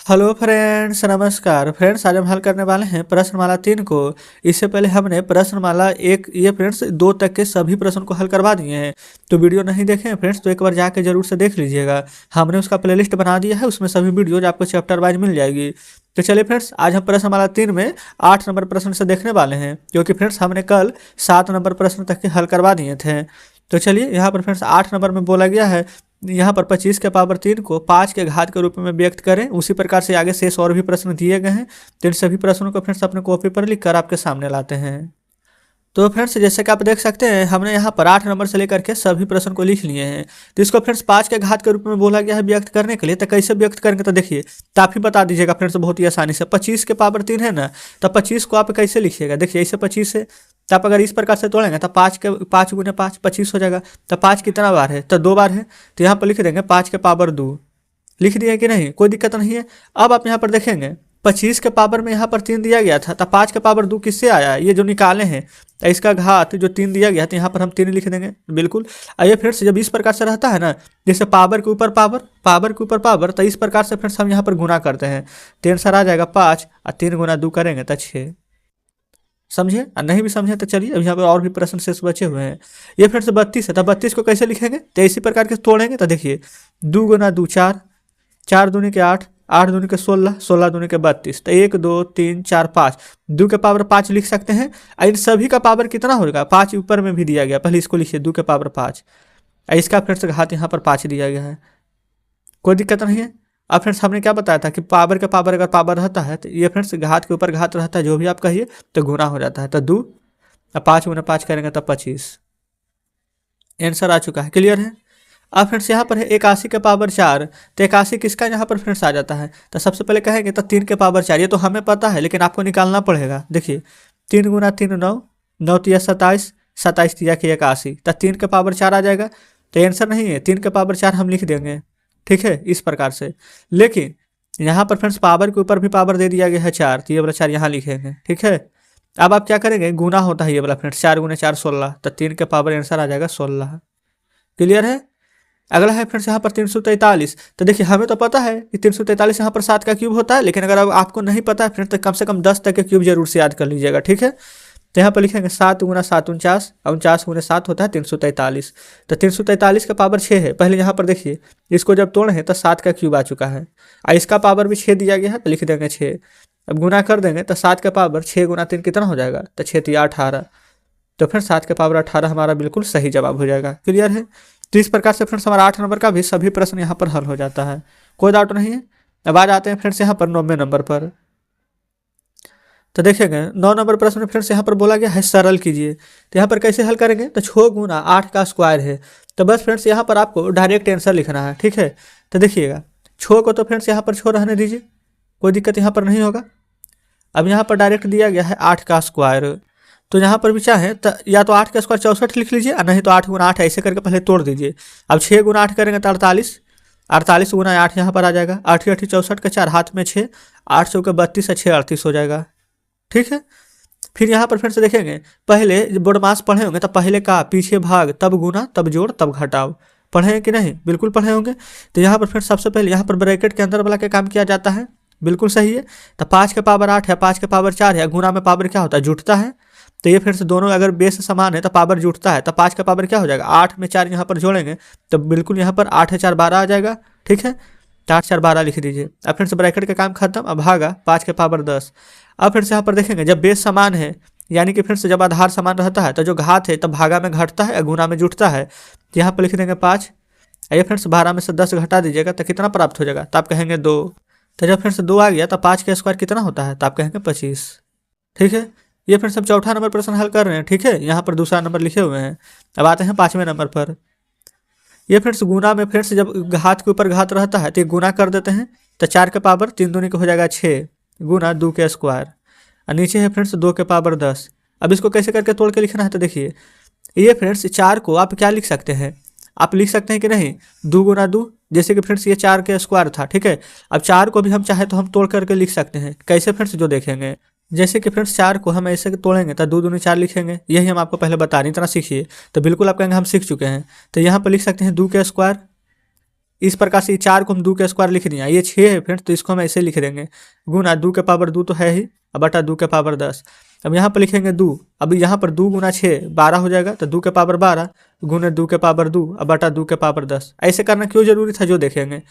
Hello friends, नमस्कार friends. आज हम हल करने वाले हैं प्रश्नमाला 3 को। इससे पहले हमने प्रश्नमाला 1 ये फ्रेंड्स 2 तक के सभी प्रश्न को हल करवा दिए हैं। तो वीडियो नहीं देखे हैं फ्रेंड्स तो एक बार जाके जरूर से देख लीजिएगा। हमने उसका प्लेलिस्ट बना दिया है, उसमें सभी वीडियोज आपको चैप्टर वाइज मिल जाएगी। तो चलिए फ्रेंड्स, आज हम प्रश्नमाला 3 में 8 नंबर प्रश्न से देखने वाले हैं, क्योंकि फ्रेंड्स हमने कल 7 नंबर प्रश्न तक के हल करवा दिए थे। तो चलिए यहाँ पर फ्रेंड्स 8 नंबर में बोला गया है, यहाँ पर 25 के पावर 3 को 5 के घात के रूप में व्यक्त करें। उसी प्रकार से आगे शेष और भी प्रश्न दिए गए हैं, तो इन सभी प्रश्नों को फ्रेंड्स अपने कॉपी पर लिखकर आपके सामने लाते हैं। तो फ्रेंड्स जैसे कि आप देख सकते हैं, हमने यहाँ पर 8 नंबर से लेकर के सभी प्रश्न को लिख लिए हैं। तो इसको फ्रेंड्स 5 के घात के रूप में बोला गया है व्यक्त करने के लिए। तो कैसे व्यक्त करेंगे, तो देखिए, तो आप ही बता दीजिएगा फ्रेंड्स बहुत ही आसानी से। 25 के पावर 3 है ना, तो 25 को आप कैसे लिखिएगा, देखिए ऐसे 25 है, तो आप अगर इस प्रकार से तोड़ेंगे तो 5 गुने 5 25 हो जाएगा। तो 5 कितना बार है, तो 2 बार है। तो यहाँ पर लिख देंगे 5 के पावर 2, लिख दिए कि नहीं, कोई दिक्कत नहीं है। अब आप यहाँ पर देखेंगे 25 के पावर में यहाँ पर 3 दिया गया था, तो 5 के पावर 2 किससे आया है, ये जो निकाले हैं। तो इसका घात जो 3 दिया गया, तो यहाँ पर हम 3 लिख देंगे बिल्कुल। आइए फ्रेंड्स, जब इस प्रकार से रहता है ना, जैसे पावर के ऊपर पावर, पावर के ऊपर पावर, तो इस प्रकार से फ्रेंड्स हम यहाँ पर गुना करते हैं। तो आंसर आ जाएगा 5 और 3 गुना 2 करेंगे तो 6। समझे, और नहीं भी समझे तो चलिए, अब यहाँ पर और भी प्रश्न शेष बचे हुए हैं। ये फ्रेंड्स 32 है, तो 32 को कैसे लिखेंगे, तो इसी प्रकार के तोड़ेंगे। तो देखिए 2 गुना 2 4, 4 दूनी के 8, 8 दूनी के 16, 16 दूनी के 32। तो 1 2 3 4 5, 2 के पावर 5 लिख सकते हैं। इन सभी का पावर कितना होगा, 5 ऊपर में भी दिया गया, पहले इसको लिखिए 2 के पावर 5। इसका फ्रेंड्स घात यहाँ पर 5 दिया गया है, कोई दिक्कत नहीं है। अब फ्रेंड्स हमने क्या बताया था कि पावर के पावर अगर पावर रहता है तो ये फ्रेंड्स घात के ऊपर घात रहता है, जो भी आप कहिए, तो गुना हो जाता है। तो 2 और 5 गुना 5 करेंगे तो 25। आंसर आ चुका है, क्लियर है। अब फ्रेंड्स यहाँ पर है 81 के पावर 4, तो 81 किसका यहाँ पर फ्रेंड्स आ जाता है, तो सबसे पहले कहेंगे तो 3 के पावर 4, ये तो हमें पता है लेकिन आपको निकालना पड़ेगा। देखिए 3 गुना 3 9, 9 तिया 27, 27 तिया की 81, तो 3 के पावर 4 आ जाएगा। तो आंसर नहीं है, 3 के पावर 4 हम लिख देंगे, ठीक है, इस प्रकार से। लेकिन यहाँ पर फ्रेंड्स पावर के ऊपर भी पावर दे दिया गया है 4, तो ये वाला 4 यहाँ लिखेंगे, ठीक है। अब आप क्या करेंगे, गुना होता है ये वाला फ्रेंड्स, 4 गुने 4 16, तो 3 के पावर आंसर आ जाएगा 16। क्लियर है। अगला है फ्रेंड्स यहाँ पर 343। तो देखिए हमें तो पता है कि 343 यहाँ पर 7 का क्यूब होता है, लेकिन अगर अब आपको नहीं पता है फ्रेंड्स तो कम से कम 10 तक के क्यूब जरूर से याद कर लीजिएगा, ठीक है। तो यहाँ पर लिखेंगे 7 गुना 7 49, 49 गुने 7 होता है 343। तो 343 का पावर 6 है। पहले यहाँ पर देखिए, इसको जब तोड़े हैं तो 7 का क्यूब आ चुका है, और इसका पावर भी 6 दिया गया है, तो लिख देंगे 6। अब गुना कर देंगे तो 7 का पावर 6 गुना 3 कितना हो जाएगा, तो 6 तिया 18। तो फिर 7 के पावर 18 हमारा बिल्कुल सही जवाब हो जाएगा, क्लियर है। तो इस प्रकार से फ्रेंड्स हमारा 8 नंबर का भी सभी प्रश्न यहाँ पर हल हो जाता है, कोई डाउट नहीं है। अब आ जाते हैं फ्रेंड्स यहाँ पर 9वें नंबर पर। तो देखेंगे 9 नंबर प्रश्न में फ्रेंड्स यहाँ पर बोला गया है सरल कीजिए। तो यहाँ पर कैसे हल करेंगे, तो 6 गुना 8 का स्क्वायर है। तो बस फ्रेंड्स यहाँ पर आपको डायरेक्ट आंसर लिखना है, ठीक है। तो देखिएगा 6 को तो फ्रेंड्स यहाँ पर 6 रहने दीजिए, कोई दिक्कत यहाँ पर नहीं होगा। अब यहाँ पर डायरेक्ट दिया गया है 8 का स्क्वायर, तो यहाँ पर भी चाहे तो या तो 8 का स्क्वायर 64 लिख लीजिए, और नहीं तो 8 गुना 8 ऐसे करके पहले तोड़ दीजिए। अब 6 गुना 8 करेंगे तो 48, 48 गुना 8 यहाँ पर आ जाएगा, 8 8 64 का 4 हाथ में 6, 8 चौके 32 और 6 38 हो जाएगा, ठीक है। फिर यहाँ पर फिर से देखेंगे, पहले बोर्डमास पढ़े होंगे तो पहले का पीछे भाग, तब गुना, तब जोड़, तब घटाव, पढ़े हैं कि नहीं, बिल्कुल पढ़े होंगे। तो यहाँ पर फिर सबसे पहले यहाँ पर ब्रैकेट के अंदर वाला क्या काम किया जाता है, बिल्कुल सही है। तो 5 के पावर 8 है, 5 के पावर 4 है, गुना में पावर क्या होता है, जुटता है। तो ये फिर से दोनों अगर बेस समान है तो पावर जुटता है। तो 5 का पावर क्या हो जाएगा, 8 में 4 यहाँ पर जोड़ेंगे तो बिल्कुल यहाँ पर 8 है 4 12 आ जाएगा, ठीक है। तो 8 4 12 लिख दीजिए। अब फिर से ब्रैकेट का काम खत्म। अब भागा 5 के पावर 10। अब फिर से यहाँ पर देखेंगे जब बेस समान है, यानी कि फिर से जब आधार समान रहता है तो जो घात है तब भागा में घटता है, गुना में जुटता है। तो यहाँ पर लिख देंगे 5। आइए फ्रेंड्स 12 में से 10 घटा दीजिएगा तो कितना प्राप्त हो जाएगा, तो आप कहेंगे 2। तो जब फिर से 2 आ गया तो 5 का स्क्वायर कितना होता है, तो आप कहेंगे 25, ठीक है। ये फ्रेंड्स हम चौथा नंबर प्रश्न हल कर रहे हैं, ठीक है। यहाँ पर दूसरा नंबर लिखे हुए हैं। अब आते हैं 5वें नंबर पर। ये फ्रेंड्स गुना में फ्रेंड्स जब घात के ऊपर घात रहता है तो गुना कर देते हैं। तो 4 के पावर 3 दूनी का हो जाएगा 6 गुना 2 के स्क्वायर, और नीचे है फ्रेंड्स 2 के पावर 10। अब इसको कैसे करके तोड़ के लिखना है, तो देखिए ये फ्रेंड्स 4 को आप क्या लिख सकते हैं, आप लिख सकते हैं कि नहीं 2 गुना 2, जैसे कि फ्रेंड्स ये 4 के स्क्वायर था, ठीक है। अब 4 को भी हम चाहे तो हम तोड़ करके लिख सकते हैं, कैसे फ्रेंड्स जो देखेंगे। जैसे कि फ्रेंड्स 4 को हम ऐसे तोड़ेंगे तो 2 दूनी 4 लिखेंगे, यही हम आपको पहले बता रही तरह सीखिए। तो बिल्कुल आप कहेंगे हम सीख चुके हैं। तो यहाँ पर लिख सकते हैं 2 के स्क्वायर इस प्रकार से 4 को हम 2 के स्क्वायर लिख दिए, ये 6 है फ्रेंड्स, तो इसको हम ऐसे लिख देंगे, गुना 2 के पावर 2 तो है ही, अब बटा 2 के पावर 10। अब यहाँ पर लिखेंगे 2, अभी यहाँ पर 2 गुना 6 12 हो जाएगा, तो 2 के पावर 12 गुने 2 के पावर 2 अब बटा 2 के पावर 10। ऐसे करना क्यों जरूरी था जो देखेंगे।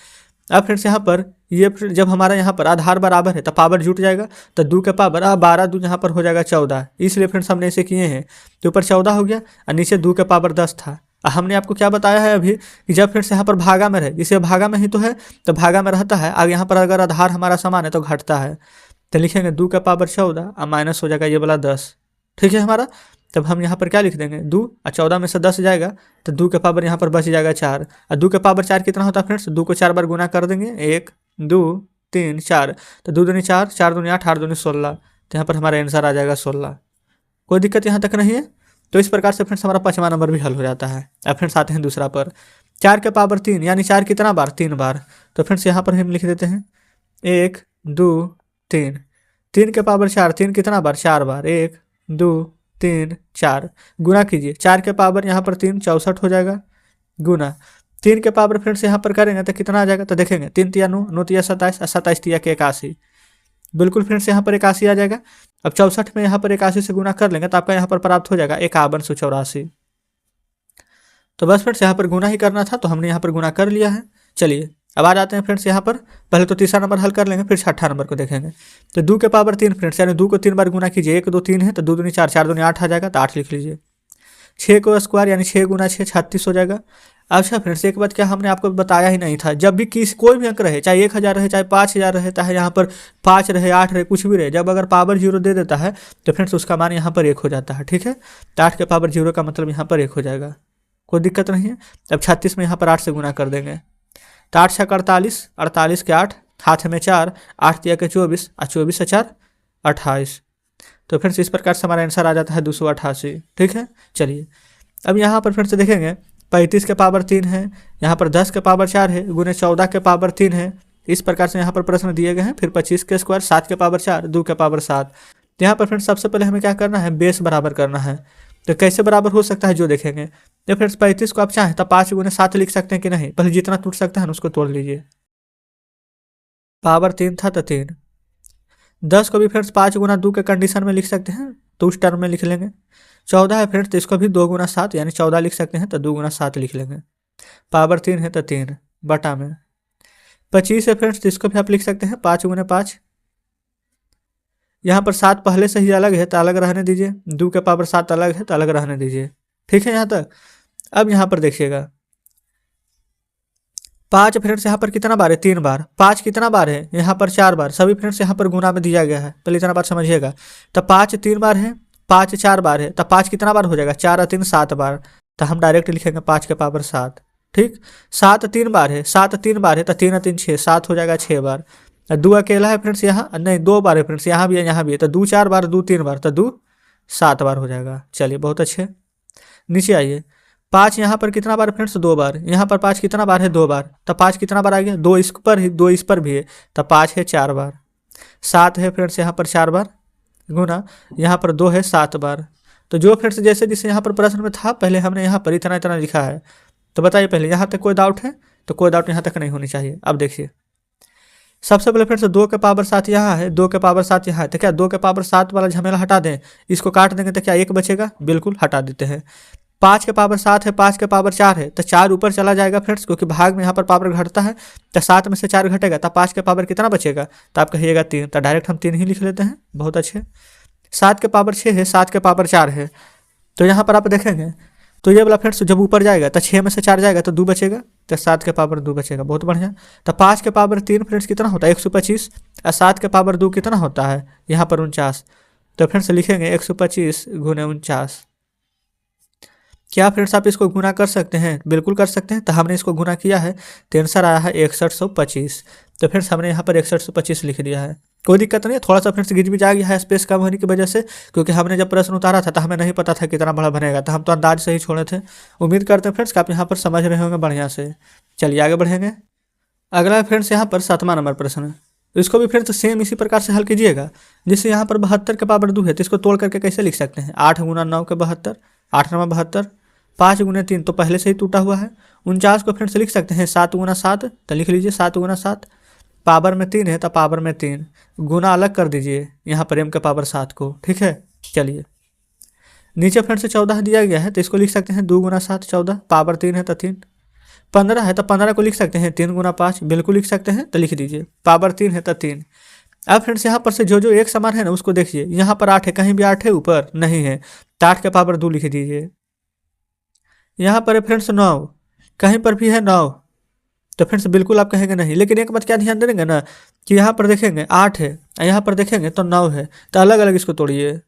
अब फ्रेंड्स यहाँ पर ये जब हमारा यहाँ पर आधार बराबर है तो पावर जुट जाएगा, तो 2 के पावर 12 2 यहाँ पर हो जाएगा 14, इसलिए फ्रेंड्स हमने ऐसे किए हैं, तो ऊपर 14 हो गया और नीचे 2 के पावर 10 था। हमने आपको क्या बताया है अभी कि जब फ्रेंड्स यहाँ पर भागा में रहे, जिसे भागा में ही तो है तो भागा में रहता है, आगे यहाँ पर अगर आधार हमारा समान है तो घटता है, तो लिखेंगे 2 का पावर 14 और माइनस हो जाएगा ये वाला 10, ठीक है हमारा। तब हम यहाँ पर क्या लिख देंगे 2 और 14 में से 10 जाएगा तो 2 के पावर यहाँ पर बच जाएगा 4, और 2 के पावर 4 कितना होता है फ्रेंड्स, 2 को 4 बार गुना कर देंगे, 1 2 3 4, तो 2 दूनी 4 4 दूनी 8 8 दूनी 16, तो यहाँ पर हमारा आंसर आ जाएगा 16। कोई दिक्कत यहाँ तक नहीं है। तो इस प्रकार से फ्रेंड्स हमारा 5वां नंबर भी हल हो जाता है। अब फ्रेंड्स आते हैं दूसरा पर, 4 के पावर 3 यानी 4 कितना बार 3 बार, तो फ्रेंड्स यहाँ पर हम लिख देते हैं 1 2 3, 3 के पावर 4 3 कितना बार 4 बार, 1 2 3 4, गुना कीजिए 4 के पावर यहाँ पर 3 64 हो जाएगा, गुना 3 के पावर फ्रेंड्स यहाँ पर करेंगे तो कितना आ जाएगा, तो देखेंगे 3 तिया 9 9 तिया 27 27 तिया के 81, बिल्कुल फ्रेंड्स यहाँ पर 81 आ जाएगा। अब 64 में यहाँ पर 81 से गुना कर लेंगे तो आपका यहाँ पर प्राप्त हो जाएगा 5184। तो बस फ्रेंड्स यहाँ पर गुना ही करना था, तो हमने यहाँ पर गुना कर लिया है। चलिए अब आ जाते हैं फ्रेंड्स यहाँ पर, पहले तो तीसरा नंबर हल कर लेंगे फिर छठा नंबर को देखेंगे। तो 2 के पावर 3 फ्रेंड्स यानी 2 को 3 बार गुना कीजिए, 1 2 3 है तो 2 दूनी 4 4 दूनी 8 आ जाएगा, तो 8 लिख लीजिए। 6 को स्क्वायर यानी 6 गुना 6 36 हो जाएगा। अच्छा फ्रेंड्स एक बात क्या हमने आपको बताया ही नहीं था, जब भी कोई भी अंक रहे, चाहे 1000 रहे चाहे 5000 रहे, चाहे यहाँ पर 5 रहे 8 रहे कुछ भी रहे, जब अगर पावर 0 दे देता है तो फ्रेंड्स उसका मान यहाँ पर 1 हो जाता है, ठीक है। तो 8 के पावर 0 का मतलब यहाँ पर 1 हो जाएगा, कोई दिक्कत नहीं है। अब 36 में यहाँ पर 8 से गुना कर देंगे, तो 8 6 48 48 के 8 हाथ में 4 8 तिया के 24 और 24 से 4 28, तो फ्रेंड्स इस प्रकार से हमारा आंसर आ जाता है 288, ठीक है। चलिए अब यहाँ पर फ्रेंड्स देखेंगे 35 के पावर 3 है, यहाँ पर 10 के पावर 4 है, गुने 14 के पावर 3 है, इस प्रकार से यहाँ पर प्रश्न दिए गए हैं। फिर 25 के स्क्वायर 7 के पावर 4 2 के पावर 7, तो यहाँ पर फ्रेंड्स सबसे पहले हमें क्या करना है, बेस बराबर करना है। तो कैसे बराबर हो सकता है जो देखेंगे। तो फ्रेंड्स 35 को आप चाहें तो 5 गुने 7 लिख सकते हैं कि नहीं, पहले जितना टूट सकता है उसको तोड़ लीजिए। पावर 3 था तो 3। 10 को भी फ्रेंड्स 5 गुना 2 के कंडीशन में लिख सकते हैं, तो उस टर्म में लिख लेंगे। 14 है फ्रेंड्स तो इसको भी 2 गुना 7 यानी 14 लिख सकते हैं, तो 2 गुना 7 लिख लेंगे। पावर 3 है तो 3 बटा में। 25 है फ्रेंड्स तो इसको भी आप लिख सकते हैं 5 गुने 5, यहाँ पर 7 पहले से ही अलग है तो अलग रहने दीजिए, 2 के पावर 7 अलग है तो अलग रहने दीजिए, ठीक है यहाँ तक। अब यहाँ पर देखिएगा 5 फ्रेंड्स यहाँ पर कितना बार है 3 बार, 5 कितना बार है यहाँ पर 4 बार, सभी फ्रेंड्स यहाँ पर गुना में दिया गया है, पहले इतना बात समझिएगा। तो 5 3 बार है, 5 4 बार है, तो 5 कितना बार हो जाएगा 4 और 3 7 बार, तो हम डायरेक्ट लिखेंगे 5 के पावर 7, ठीक। 7 3 बार है, 7 3 बार है तो 3 और 3 6 7 हो जाएगा 6 बार। 2 अकेला है फ्रेंड्स यहाँ नहीं 2 बार है फ्रेंड्स, यहाँ भी है यहाँ भी है, तो 2 4 बार 2 3 बार, तो 2 7 बार हो जाएगा। चलिए बहुत अच्छे, नीचे आइए। 5 यहाँ पर कितना बार फ्रेंड्स 2 बार, यहाँ पर 5 कितना बार है 2 बार, तो 5 कितना बार आ गया 2 इस पर ही 2 इस पर भी है, तो 5 है 4 बार। 7 है फ्रेंड्स यहाँ पर 4 बार, गुना यहाँ पर 2 है 7 बार। तो जो फ्रेंड्स जैसे जिसे यहाँ पर प्रश्न में था पहले हमने यहाँ पर इतना इतना लिखा है, तो बताइए पहले यहाँ तक कोई डाउट है, तो कोई डाउट यहाँ तक नहीं होनी चाहिए। अब देखिए सबसे पहले फ्रेंड्स 2 के पावर 7 यहाँ है, 2 के पावर 7 यहाँ है, तो क्या 2 के पावर 7 वाला झमेला हटा दें, इसको काट देंगे तो क्या 1 बचेगा, बिल्कुल हटा देते हैं। 5 के पावर 7 है, 5 के पावर 4 है, तो 4 ऊपर चला जाएगा फ्रेंड्स, क्योंकि भाग में यहाँ पर पावर घटता है, तो 7 में से 4 घटेगा, तो 5 के पावर कितना बचेगा, तो आप कहिएगा 3, तो डायरेक्ट हम 3 ही लिख लेते हैं। बहुत अच्छे। 7 के पावर 6 है, 7 के पावर 4 है, तो यहाँ पर आप देखेंगे तो ये वाला फ्रेंड्स जब ऊपर जाएगा तो 6 में से 4 जाएगा तो 2 बचेगा, तो 7 के पावर 2 बचेगा। बहुत बढ़िया। तो 5 के पावर 3 फ्रेंड्स कितना होता है 125, और 7 के पावर 2 कितना होता है यहाँ पर 49, तो फ्रेंड्स लिखेंगे 125 गुने 49। क्या फ्रेंड्स आप इसको गुना कर सकते हैं, बिल्कुल कर सकते हैं। तो हमने इसको गुना किया है तो आंसर आया है 6125, तो फ्रेंड्स हमने यहाँ पर 6125 लिख दिया है। कोई दिक्कत नहीं है, थोड़ा सा फ्रेंड्स गिज भी जा गया है स्पेस कम होने की वजह से, क्योंकि हमने जब प्रश्न उतारा था तो हमें नहीं पता था कितना बड़ा बनेगा, तो हम तो अंदाज से ही छोड़े थे। उम्मीद करते हैं फ्रेंड्स कि आप यहाँ पर समझ रहे होंगे बढ़िया से। चलिए आगे बढ़ेंगे। अगला फ्रेंड्स यहाँ पर 7वां नंबर प्रश्न है, तो इसको भी फ्रेंड्स सेम इसी प्रकार से हल कीजिएगा। जैसे यहाँ पर 72 के पावर 2 है, तो इसको तोड़ करके कैसे लिख सकते हैं 8 गुना 9 के 72, 8 9 72, 5 गुने 3 तो पहले से ही टूटा हुआ है। 49 को फ्रेंड्स लिख सकते हैं 7 गुना 7, तो लिख लीजिए 7 गुना 7। पावर में 3 है तो पावर में 3, गुना अलग कर दीजिए यहाँ पर m का पावर 7 को, ठीक है। चलिए नीचे फ्रेंड्स 14 दिया गया है तो इसको लिख सकते हैं 2 गुना 7 14, पावर 3 है तो 3। 15 है तो 15 को लिख सकते हैं 3 गुना 5, बिल्कुल लिख सकते हैं, तो लिख दीजिए पावर 3 है तो 3। अब फ्रेंड्स यहाँ पर से जो जो एक समान है ना उसको देखिए, यहाँ पर 8 है, कहीं भी 8 है ऊपर नहीं है, तो 8 के पावर 2 लिख दीजिए। यहाँ पर है फ्रेंड्स 9, कहीं पर भी है 9, तो फ्रेंड्स बिल्कुल आप कहेंगे नहीं। लेकिन एक बात क्या ध्यान देंगे ना कि यहाँ पर देखेंगे 8 है, यहाँ पर देखेंगे तो 9 है, तो अलग अलग इसको तोड़िए।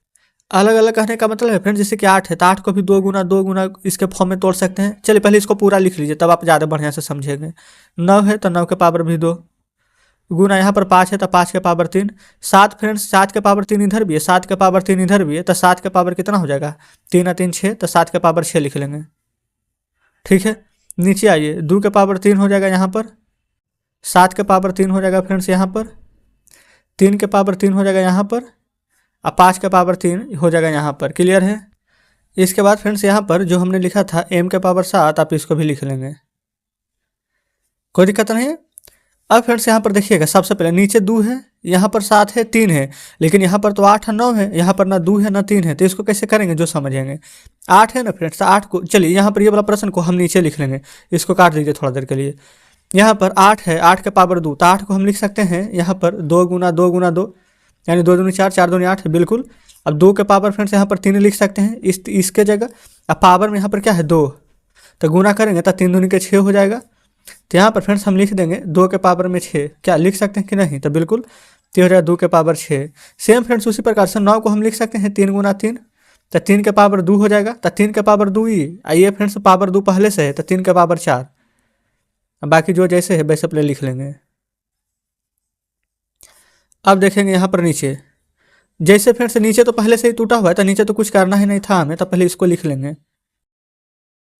अलग अलग कहने का मतलब है फ्रेंड्स जैसे कि 8 है तो 8 को भी 2 गुना इसके फॉर्म में तोड़ सकते हैं। चलिए पहले इसको पूरा लिख लीजिए तब आप ज़्यादा बढ़िया से समझेंगे। 9 है तो 9 के पावर भी 2, गुना यहाँ पर 5 है तो 5 के पावर 3। 7 फ्रेंड्स 7 के पावर 3 इधर भी है, 7 के पावर 3 इधर भी है, तो 7 के पावर कितना हो जाएगा, 3 और 3 6, तो 7 के पावर 6 लिख लेंगे, ठीक है। नीचे आइए 2 के पावर 3 हो जाएगा यहाँ पर, 7 के पावर 3 हो जाएगा फ्रेंड्स यहाँ पर, 3 के पावर 3 हो जाएगा यहाँ पर, और 5 के पावर 3 हो जाएगा यहाँ पर। क्लियर है। इसके बाद फ्रेंड्स यहाँ पर जो हमने लिखा था m के पावर 7, आप इसको भी लिख लेंगे, कोई दिक्कत नहीं है। अब फ्रेंड्स यहाँ पर देखिएगा सबसे पहले नीचे 2 है, यहाँ पर 7 है, 3 है, लेकिन यहाँ पर तो 8 है 9 है, यहाँ पर ना 2 है ना 3 है, तो इसको कैसे करेंगे जो समझेंगे। 8 है ना फ्रेंड्स, 8 को चलिए यहाँ पर ये वाला प्रश्न को हम नीचे लिख लेंगे, इसको काट दीजिए थोड़ा देर के लिए। यहाँ पर 8 है, 8 के पावर 2, तो 8 को हम लिख सकते हैं यहाँ पर 2 गुना 2 गुना 2, यानी 2 दूनी 4, 4 दूनी 8, बिल्कुल। अब 2 के पावर फ्रेंड्स यहाँ पर 3 लिख सकते हैं इसके जगह। अब पावर में यहाँ पर क्या है 2, तो गुना करेंगे तो 3 दूनी के 6 हो जाएगा। तो यहाँ पर फ्रेंड्स हम लिख देंगे 2 के पावर में 6, क्या लिख सकते हैं कि नहीं, तो बिल्कुल, तो हो जाएगा 2 के पावर 6। सेम फ्रेंड्स उसी प्रकार से 9 को हम लिख सकते हैं 3 गुना 3, तो 3 के पावर 2 हो जाएगा, तो 3 के पावर 2 ही आइए फ्रेंड्स पावर 2 पहले से है तो 3 के पावर 4, बाकी जो जैसे है वैसे पहले लिख लेंगे। अब देखेंगे यहाँ पर नीचे, जैसे फ्रेंड्स नीचे तो पहले से ही टूटा हुआ है तो नीचे तो कुछ करना ही नहीं था हमें, तो पहले इसको लिख लेंगे।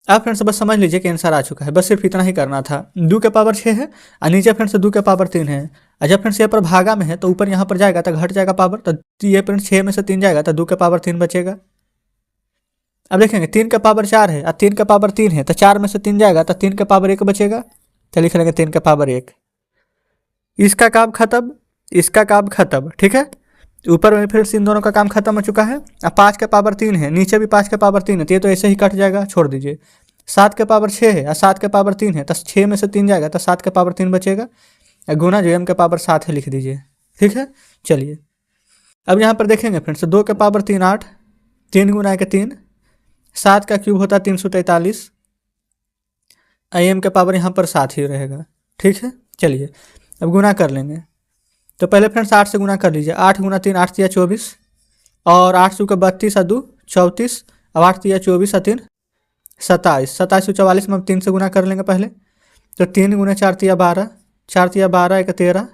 अब फ्रेंड्स बस समझ लीजिए कि आंसर आ चुका है, बस सिर्फ इतना ही करना था। 2 के पावर 6 है और नीचे फ्रेंड्स 2 के पावर 3 है, और जब फ्रेंड्स यहाँ पर भागा में है तो ऊपर यहाँ पर जाएगा तो घट जाएगा पावर, तो ये फ्रेंड्स 6 में से 3 जाएगा तो 2 के पावर 3 बचेगा। अब देखेंगे 3 के पावर 4 है और 3 के पावर 3 है, तो 4 में से 3 जाएगा तो 3 के पावर 1 बचेगा, तो लिख लेंगे 3 के पावर 1। इसका काम खत्म, इसका काम खत्म, ठीक है। ऊपर में फिर इन दोनों का काम खत्म हो चुका है। अब 5 के पावर 3 है, नीचे भी 5 के पावर 3 है, तो ये तो ऐसे ही कट जाएगा, छोड़ दीजिए। 7 के पावर 6 है और 7 के पावर 3 है, तो 6 में से 3 जाएगा तो 7 के पावर 3 बचेगा, गुना जो m के पावर 7 है लिख दीजिए, ठीक है। चलिए अब यहाँ पर देखेंगे फ्रेंड्स 2 के पावर 3 8, 3 गुना के 3, 7 का क्यूब होता है 343, m के पावर यहाँ पर 7 ही रहेगा, ठीक है। चलिए अब गुना कर लेंगे, तो पहले फ्रेंड्स 8 से गुना कर लीजिए, 8 गुना 3 8 × 24, और 8 से 32 और 2 34, अब 8 × 24 और 3 27, 27 से 44 में हम 3 से गुना कर लेंगे पहले, तो 3 गुना 4 × 12, 4 × 12 = 13,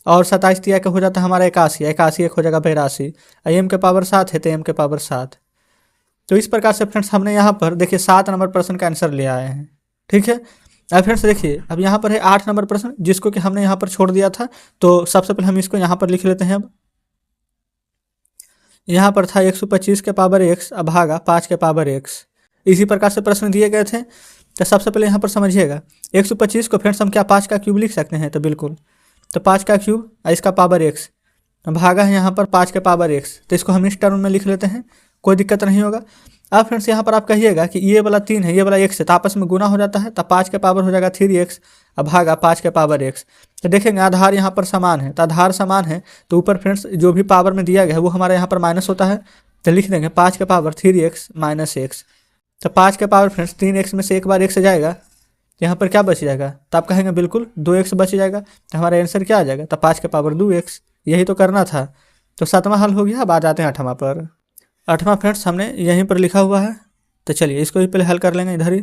और 27 × के हो जाता है हमारा 81, 81 1 हो जाएगा 82, m के पावर 7 है तो m के पावर 7। तो इस प्रकार से फ्रेंड्स हमने यहाँ पर देखिए 7 नंबर प्रश्न का आंसर ले आए हैं, ठीक है। अब फ्रेंड्स देखिए अब यहाँ पर है 8 नंबर प्रश्न, जिसको कि हमने यहाँ पर छोड़ दिया था, तो सबसे पहले हम इसको यहाँ पर लिख लेते हैं। अब यहाँ पर था 125 के पावर x अब भागा 5 के पावर x, इसी प्रकार से प्रश्न दिए गए थे। तो सबसे पहले यहाँ पर समझिएगा 125 को फ्रेंड्स हम क्या 5 का क्यूब लिख सकते हैं, तो बिल्कुल, तो 5 का क्यूब इसका पावर x भागा है यहाँ पर 5 के पावर x, तो इसको हम इस टर्म में लिख लेते हैं, कोई दिक्कत नहीं होगा। अब फ्रेंड्स यहाँ पर आप कहिएगा कि ये वाला 3 है ये वाला x है, तो आपस में गुना हो जाता है, तो 5 के पावर हो जाएगा 3x अब भागा 5 के पावर x। तो देखेंगे आधार यहाँ पर समान है, तो आधार समान है तो ऊपर फ्रेंड्स जो भी पावर में दिया गया है वो हमारे यहाँ पर माइनस होता है, तो लिख देंगे 5 के पावर 3x माइनस x। तो 5 के पावर फ्रेंड्स 3x में से एक बार x जाएगा, तो यहाँ पर क्या बच जाएगा, तो आप कहेंगे बिल्कुल 2x बच जाएगा, तो हमारा आंसर क्या आ जाएगा, तो 5 के पावर 2x, यही तो करना था। तो 7वां हल हो गया। अब आ जाते हैं 8वां पर। 8वां फ्रेंड्स हमने यहीं पर लिखा हुआ है, तो चलिए इसको भी पहले हल कर लेंगे इधर ही।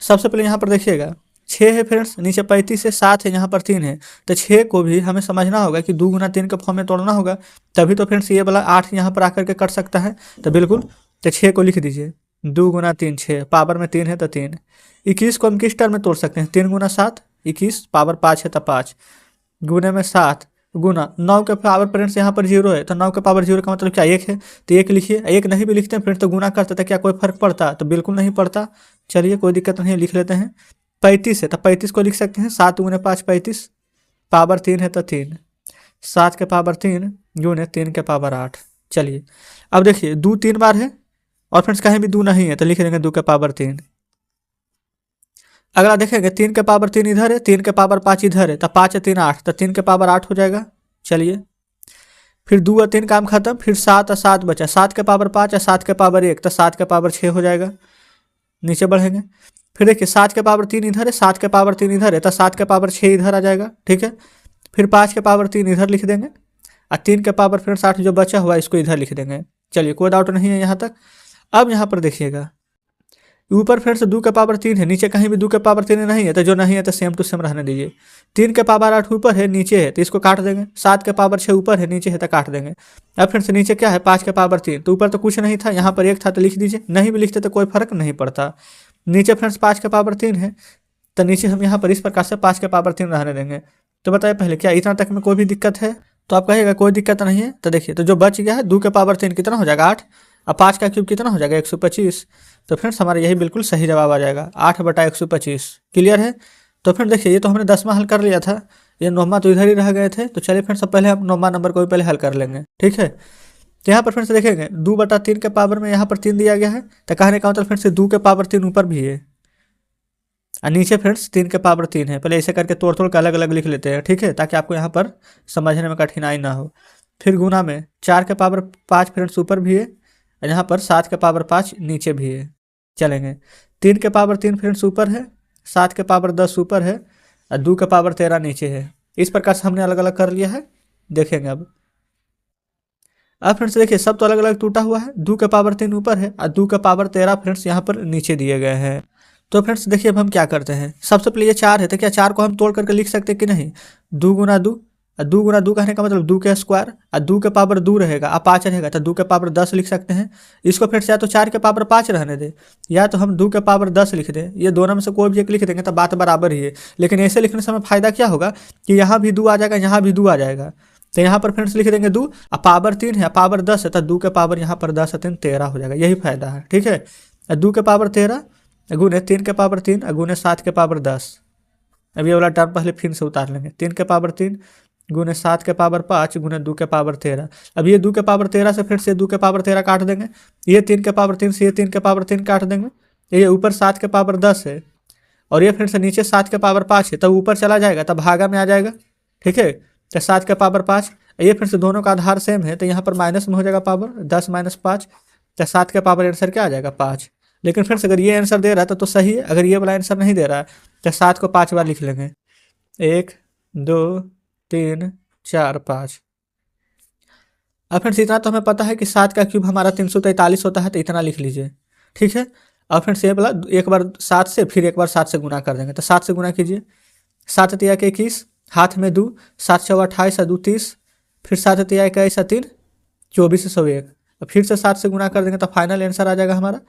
सबसे पहले यहाँ पर देखिएगा 6 है फ्रेंड्स, नीचे 35 है, 7 है, यहाँ पर 3 है, तो 6 को भी हमें समझना होगा कि 2 गुना 3 के फॉर्म में तोड़ना होगा, तभी तो फ्रेंड्स ये वाला 8 यहाँ पर आकर के कट सकता है, तो बिल्कुल, तो 6 को लिख दीजिए, 2 गुना 3 6, पावर में 3 है तो 3। 21 को हम किस टर्म में तोड़ सकते हैं, 3 गुना 7 21, पावर 5 है तो 5, गुने में 7, गुना 9 के पावर फ्रेंड्स यहाँ पर 0 है, तो 9 के पावर 0 का मतलब क्या 1 है, तो 1 लिखिए। 1 नहीं भी लिखते हैं फ्रेंड्स तो गुना करते थे, क्या कोई फर्क पड़ता? तो बिल्कुल नहीं पड़ता। चलिए कोई दिक्कत नहीं है, लिख लेते हैं। 35 है तो 35 को लिख सकते हैं 7 गुने 5 35, पावर 3 है तो 3, 7 के पावर 3 गुने 3 के पावर 8। चलिए अब देखिए 2 3 बार है और फ्रेंड्स कहीं भी 2 नहीं है तो लिख देंगे 2 के पावर 3। अगला देखेंगे 3 के पावर 3 इधर है, 3 के पावर 5 इधर है, तो 5 3 8, तो 3 के पावर 8 हो जाएगा। चलिए फिर 2 और 3 काम खत्म, फिर 7 और 7 बचा, 7 के पावर 5 और 7 के पावर 1, तो 7 के पावर 6 हो जाएगा। नीचे बढ़ेंगे फिर देखिए 7 के पावर 3 इधर है, 7 के पावर 3 इधर है, तो 7 के पावर 6 इधर आ जाएगा। ठीक है, फिर 5 के पावर 3 इधर लिख देंगे और 3 के पावर फ्रेंड्स 8 जो बचा हुआ है इसको इधर लिख देंगे। चलिए कोई डाउट नहीं है यहाँ तक। अब यहाँ पर देखिएगा ऊपर फ्रेंड्स 2 के पावर 3 है, नीचे कहीं भी 2 के पावर 3 नहीं है, तो जो नहीं है तो सेम टू सेम रहने दीजिए। 3 के पावर 8 ऊपर है, नीचे है, तो इसको काट देंगे। 7 के पावर 6 ऊपर है, नीचे है, तो काट देंगे। अब फ्रेंड्स नीचे क्या है 5 के पावर 3, तो ऊपर तो कुछ नहीं था, यहाँ पर 1 था तो लिख दीजिए। नहीं भी लिखते तो कोई फर्क नहीं पड़ता। नीचे फ्रेंड्स 5 के पावर 3 है, तो नीचे हम यहाँ पर इस प्रकार से 5 के पावर 3 रहने देंगे। तो बताइए पहले क्या इतना तक में कोई भी दिक्कत है? तो आप कहिएगा कोई दिक्कत नहीं है। तो देखिए तो जो बच गया है 2 के पावर 3 कितना हो जाएगा 8, और 5 का क्यूब कितना हो जाएगा 125। तो फ्रेंड्स हमारा यही बिल्कुल सही जवाब आ जाएगा 8/125। क्लियर है? तो फ्रेंड देखिए ये तो हमने 10वां हल कर लिया था, ये 9वां तो इधर ही रह गए थे। तो चलिए फ्रेंड्स अब पहले हम 9वां नंबर को भी पहले हल कर लेंगे। ठीक है, तो यहाँ पर फ्रेंड्स देखेंगे 2/3 के पावर में यहाँ पर 3 दिया गया है, तो कहने का मतलब फ्रेंड्स 2 के पावर 3 ऊपर भी है और नीचे फ्रेंड्स 3 के पावर 3 है। पहले ऐसे करके तोड़ तोड़ के अलग अलग लिख लेते हैं। ठीक है, ताकि आपको यहाँ पर समझने में कठिनाई ना हो। फिर गुना में 4 के पावर 5 फ्रेंड्स ऊपर भी है और यहाँ पर 7 के पावर 5 नीचे भी है। चलेंगे 3 के पावर 3 फ्रेंड्स ऊपर है, 7 के पावर 10 ऊपर है और 2 के पावर 13 नीचे है। इस प्रकार से हमने अलग अलग कर लिया है। देखेंगे अब फ्रेंड्स देखिए सब तो अलग अलग टूटा हुआ है। 2 के पावर 3 ऊपर है और 2 के पावर 13 फ्रेंड्स यहाँ पर नीचे दिए गए हैं। तो फ्रेंड्स देखिए अब हम क्या करते हैं, सबसे पहले ये 4 है, तो क्या 4 को हम तोड़ करके लिख सकते हैं कि नहीं? 2 गुना 2 और 2 गुना 2 कहने का मतलब 2 के स्क्वायर और 2 के पावर 2 रहेगा और 5 रहेगा, तो 2 के पावर 10 लिख सकते हैं। इसको फ्रेंड्स या तो 4 के पावर 5 रहने दे या तो हम 2 के पावर 10 लिख दें। ये दोनों में से कोई भी एक लिख देंगे तो बात बराबर ही है। लेकिन ऐसे लिखने से हमें फायदा क्या होगा कि यहाँ भी 2 आ जाएगा, यहाँ भी 2 आ जाएगा। तो यहाँ पर फ्रेंड्स लिख देंगे 2 और पावर 3 है, पावर 10 है, तो 2 के पावर यहाँ पर 10 3 13 हो जाएगा। यही फायदा है। ठीक है, 2 के पावर 13 गुने 3 के पावर 3 गुने 7 के पावर 10। अब ये वाला टर्म पहले फिर से उतार लेंगे। 3 के पावर 3 गुने 7 के पावर 5 गुने 2 के पावर 13। अब ये 2 के पावर 13 से फिर से 2 के पावर 13 काट देंगे। ये 3 के पावर 3 से ये 3 के पावर 3 काट देंगे। ये ऊपर 7 के पावर 10 है और ये फिर से नीचे 7 के पावर 5 है, तब ऊपर चला जाएगा तब भागा में आ जाएगा। ठीक है, तो 7 के पावर 5, ये फिर से दोनों का आधार सेम है, तो यहाँ पर माइनस में हो जाएगा पावर 10 - 5, तो 7 के पावर आंसर क्या आ जाएगा 5। लेकिन फ्रेंड्स अगर ये आंसर दे रहा है तो सही है, अगर ये वाला आंसर नहीं दे रहा है तो 7 को 5 बार लिख लेंगे। 1 2 3 4 5। अब फ्रेंड्स इतना तो हमें पता है कि 7 का क्यूब हमारा 343 होता है, तो इतना लिख लीजिए। ठीक है, अब फ्रेंड्स ये वाला एक बार 7 से फिर एक बार 7 से गुना कर देंगे, तो 7 से गुना कीजिए। 7 तिया के 21, हाथ में 2, 7 × 28 और 2 30, फिर 7 तिया के 3 24 101। अब फिर से 7 से गुना कर देंगे तो फाइनल आंसर आ जाएगा हमारा।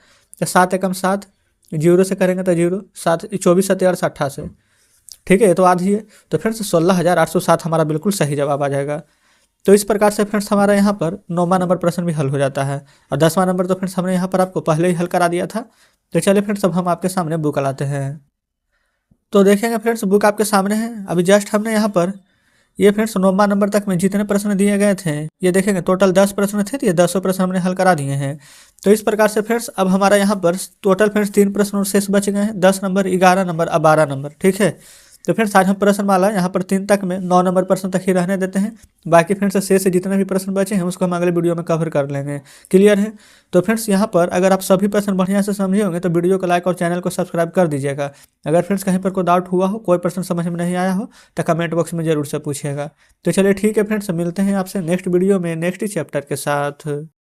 तो 7 एकम 7, 0 से करेंगे तो 0, 7 24 7 28। ठीक है, ये तो आधी है, तो फ्रेंड्स 16,807 हमारा बिल्कुल सही जवाब आ जाएगा। तो इस प्रकार से फ्रेंड्स हमारा यहाँ पर 9वां नंबर प्रश्न भी हल हो जाता है और 10वां नंबर तो फ्रेंड्स हमने यहाँ पर आपको पहले ही हल करा दिया था। तो चलिए फ्रेंड्स अब हम आपके सामने बुक लाते हैं। तो देखेंगे फ्रेंड्स बुक आपके सामने है। अभी जस्ट हमने यहाँ पर ये फ्रेंड्स 9वां नंबर तक में जितने प्रश्न दिए गए थे ये देखेंगे टोटल 10 प्रश्न थे, तो ये 10 प्रश्न हमने हल करा दिए हैं। तो इस प्रकार से फ्रेंड्स अब हमारा यहाँ पर टोटल फ्रेंड्स 3 प्रश्न और शेष बच गए हैं, 10 नंबर 11 नंबर और 12 नंबर। ठीक है, तो फ्रेंड्स आज हम प्रश्नमाला यहाँ पर 3 तक में 9 नंबर प्रश्न तक ही रहने देते हैं। बाकी फ्रेंड्स शेष जितने भी प्रश्न बचे हैं उसको हम अगले वीडियो में कवर कर लेंगे। क्लियर है? तो फ्रेंड्स यहाँ पर अगर आप सभी प्रश्न बढ़िया से समझे होंगे तो वीडियो को लाइक और चैनल को सब्सक्राइब कर दीजिएगा। अगर फ्रेंड्स कहीं पर कोई डाउट हुआ हो, कोई प्रश्न समझ में नहीं आया हो तो कमेंट बॉक्स में जरूर से पूछिएगा। तो चलिए ठीक है फ्रेंड्स, मिलते हैं आपसे नेक्स्ट वीडियो में नेक्स्ट चैप्टर के साथ।